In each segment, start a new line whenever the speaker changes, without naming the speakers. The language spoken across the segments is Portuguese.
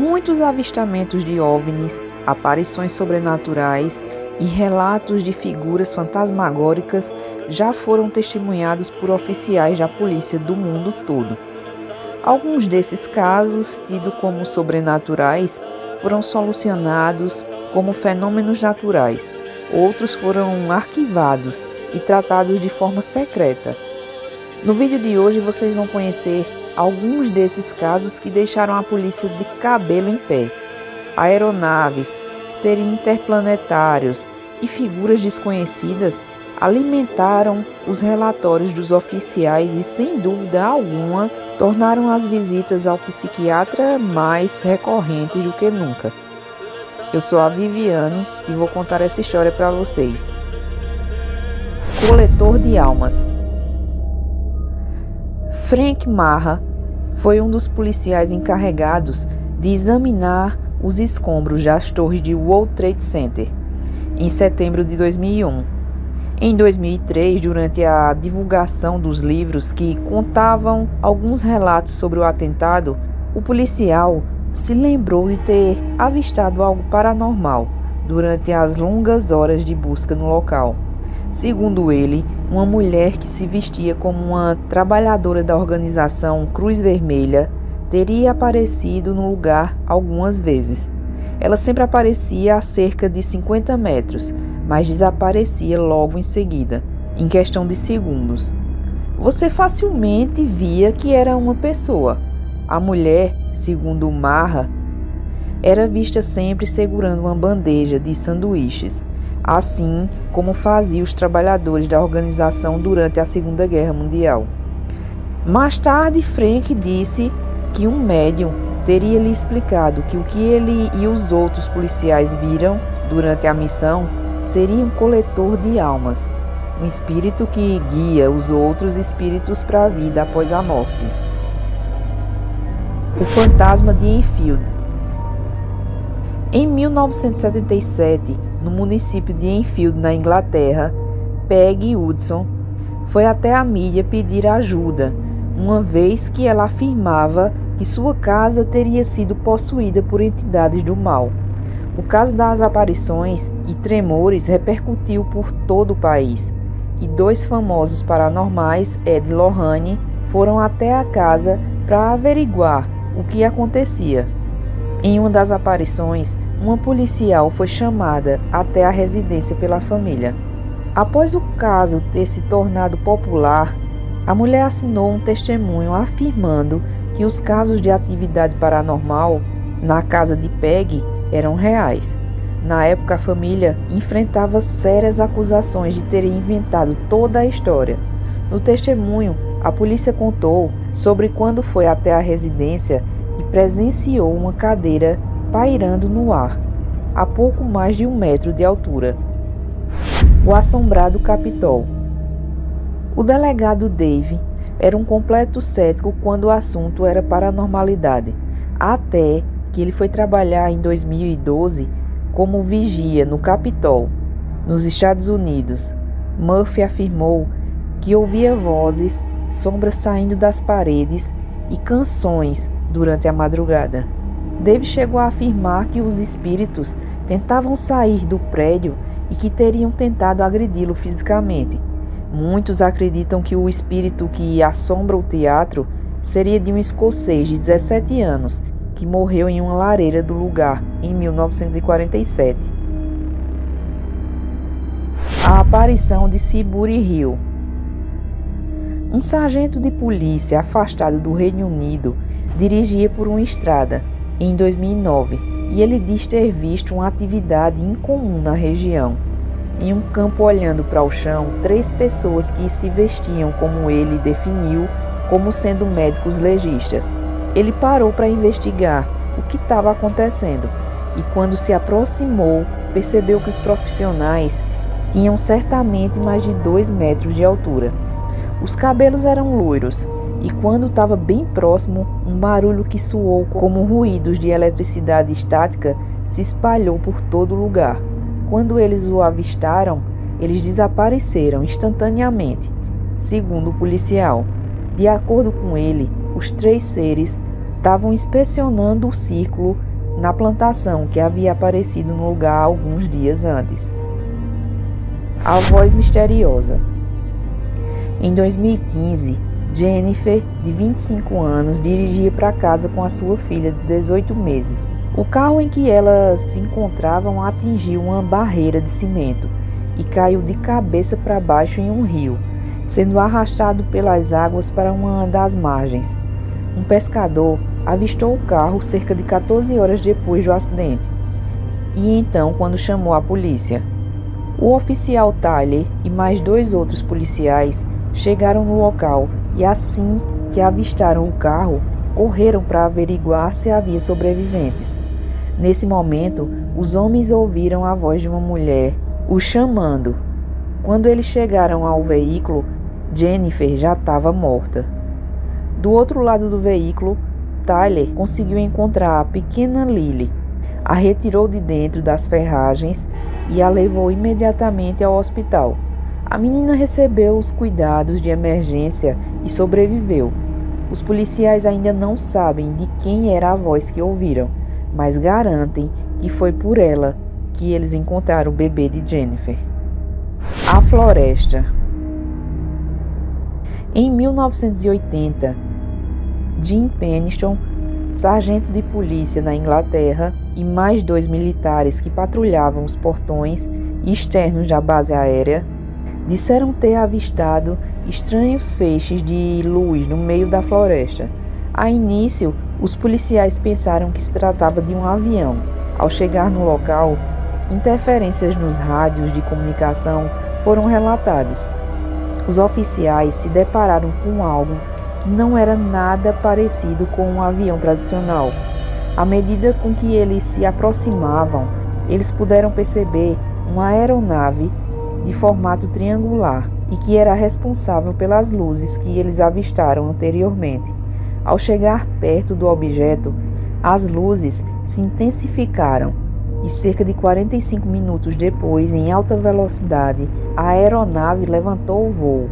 Muitos avistamentos de OVNIs, aparições sobrenaturais e relatos de figuras fantasmagóricas já foram testemunhados por oficiais da polícia do mundo todo. Alguns desses casos, tidos como sobrenaturais, foram solucionados como fenômenos naturais. Outros foram arquivados e tratados de forma secreta. No vídeo de hoje vocês vão conhecer alguns desses casos que deixaram a polícia de cabelo em pé. Aeronaves, seres interplanetários e figuras desconhecidas alimentaram os relatórios dos oficiais e, sem dúvida alguma, tornaram as visitas ao psiquiatra mais recorrentes do que nunca. Eu sou a Viviane e vou contar essa história para vocês. Coletor de almas. Frank Marra foi um dos policiais encarregados de examinar os escombros das torres de World Trade Center em setembro de 2001. Em 2003, durante a divulgação dos livros que contavam alguns relatos sobre o atentado, o policial se lembrou de ter avistado algo paranormal durante as longas horas de busca no local. Segundo ele, uma mulher que se vestia como uma trabalhadora da organização Cruz Vermelha teria aparecido no lugar algumas vezes. Ela sempre aparecia a cerca de 50 metros, mas desaparecia logo em seguida, em questão de segundos. Você facilmente via que era uma pessoa. A mulher, segundo Marra, era vista sempre segurando uma bandeja de sanduíches, assim como faziam os trabalhadores da organização durante a Segunda Guerra Mundial. Mais tarde, Frank disse que um médium teria lhe explicado que o que ele e os outros policiais viram durante a missão seria um coletor de almas, um espírito que guia os outros espíritos para a vida após a morte. O fantasma de Enfield. Em 1977, no município de Enfield, na Inglaterra, Peggy Hudson foi até a mídia pedir ajuda, uma vez que ela afirmava que sua casa teria sido possuída por entidades do mal. O caso das aparições e tremores repercutiu por todo o país, e dois famosos paranormais, Ed e Lorraine, foram até a casa para averiguar o que acontecia. Em uma das aparições, uma policial foi chamada até a residência pela família. Após o caso ter se tornado popular, a mulher assinou um testemunho afirmando que os casos de atividade paranormal na casa de Peggy eram reais. Na época, a família enfrentava sérias acusações de terem inventado toda a história. No testemunho, a polícia contou sobre quando foi até a residência e presenciou uma cadeira pairando no ar, a pouco mais de 1 metro de altura. O assombrado Capitol. O delegado Dave era um completo cético quando o assunto era paranormalidade, até que ele foi trabalhar em 2012 como vigia no Capitol, nos Estados Unidos. Murphy afirmou que ouvia vozes, sombras saindo das paredes e canções durante a madrugada. Dave chegou a afirmar que os espíritos tentavam sair do prédio e que teriam tentado agredi-lo fisicamente. Muitos acreditam que o espírito que assombra o teatro seria de um escocês de 17 anos que morreu em uma lareira do lugar em 1947. A aparição de Sibury Hill. Um sargento de polícia afastado do Reino Unido dirigia por uma estrada em 2009 e ele diz ter visto uma atividade incomum na região. Em um campo olhando para o chão, 3 pessoas que se vestiam como ele definiu como sendo médicos legistas. Ele parou para investigar o que estava acontecendo e quando se aproximou, percebeu que os profissionais tinham certamente mais de 2 metros de altura. Os cabelos eram loiros e quando estava bem próximo, um barulho que soou como ruídos de eletricidade estática se espalhou por todo o lugar. Quando eles o avistaram, eles desapareceram instantaneamente, segundo o policial. De acordo com ele, os 3 seres estavam inspecionando o círculo na plantação que havia aparecido no lugar alguns dias antes. A voz misteriosa. Em 2015, Jennifer, de 25 anos, dirigia para casa com a sua filha de 18 meses. O carro em que elas se encontravam atingiu uma barreira de cimento e caiu de cabeça para baixo em um rio, sendo arrastado pelas águas para uma das margens. Um pescador avistou o carro cerca de 14 horas depois do acidente e então, quando chamou a polícia, o oficial Tyler e mais 2 outros policiais chegaram no local e, assim que avistaram o carro, correram para averiguar se havia sobreviventes. Nesse momento, os homens ouviram a voz de uma mulher os chamando. Quando eles chegaram ao veículo, Jennifer já estava morta. Do outro lado do veículo, Tyler conseguiu encontrar a pequena Lily, a retirou de dentro das ferragens e a levou imediatamente ao hospital. A menina recebeu os cuidados de emergência e sobreviveu. Os policiais ainda não sabem de quem era a voz que ouviram, mas garantem que foi por ela que eles encontraram o bebê de Jennifer. A floresta. Em 1980, Jim Penniston, sargento de polícia na Inglaterra, e mais 2 militares que patrulhavam os portões externos da base aérea, disseram ter avistado estranhos feixes de luz no meio da floresta. A início, os policiais pensaram que se tratava de um avião. Ao chegar no local, interferências nos rádios de comunicação foram relatadas. Os oficiais se depararam com algo que não era nada parecido com um avião tradicional. À medida com que eles se aproximavam, eles puderam perceber uma aeronave de formato triangular e que era responsável pelas luzes que eles avistaram anteriormente. Ao chegar perto do objeto, as luzes se intensificaram e cerca de 45 minutos depois, em alta velocidade, a aeronave levantou o voo.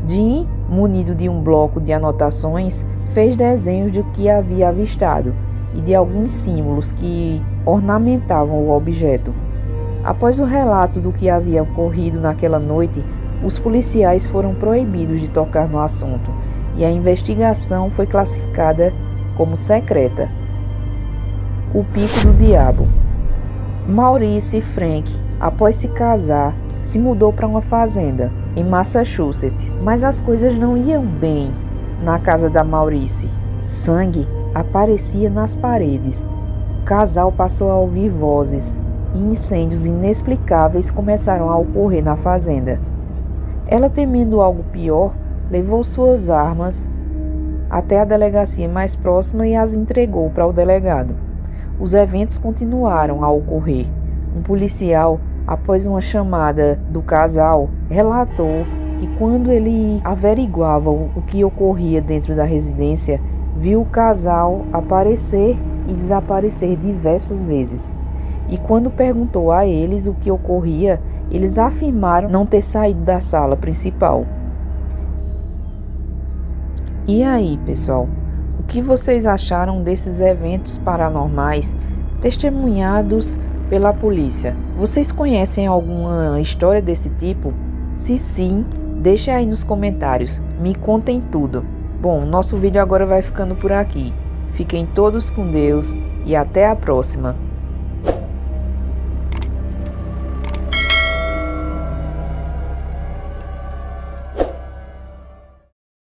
Jim, munido de um bloco de anotações, fez desenhos do que havia avistado e de alguns símbolos que ornamentavam o objeto. Após o relato do que havia ocorrido naquela noite, os policiais foram proibidos de tocar no assunto e a investigação foi classificada como secreta. O Pico do Diabo. Maurice Frank, após se casar, se mudou para uma fazenda em Massachusetts, mas as coisas não iam bem na casa da Maurice. Sangue aparecia nas paredes. O casal passou a ouvir vozes e incêndios inexplicáveis começaram a ocorrer na fazenda. Ela, temendo algo pior, levou suas armas até a delegacia mais próxima e as entregou para o delegado. Os eventos continuaram a ocorrer. Um policial, após uma chamada do casal, relatou que quando ele averiguava o que ocorria dentro da residência, viu o casal aparecer e desaparecer diversas vezes. E quando perguntou a eles o que ocorria, eles afirmaram não ter saído da sala principal. E aí, pessoal? O que vocês acharam desses eventos paranormais testemunhados pela polícia? Vocês conhecem alguma história desse tipo? Se sim, deixe aí nos comentários. Me contem tudo. Bom, nosso vídeo agora vai ficando por aqui. Fiquem todos com Deus e até a próxima.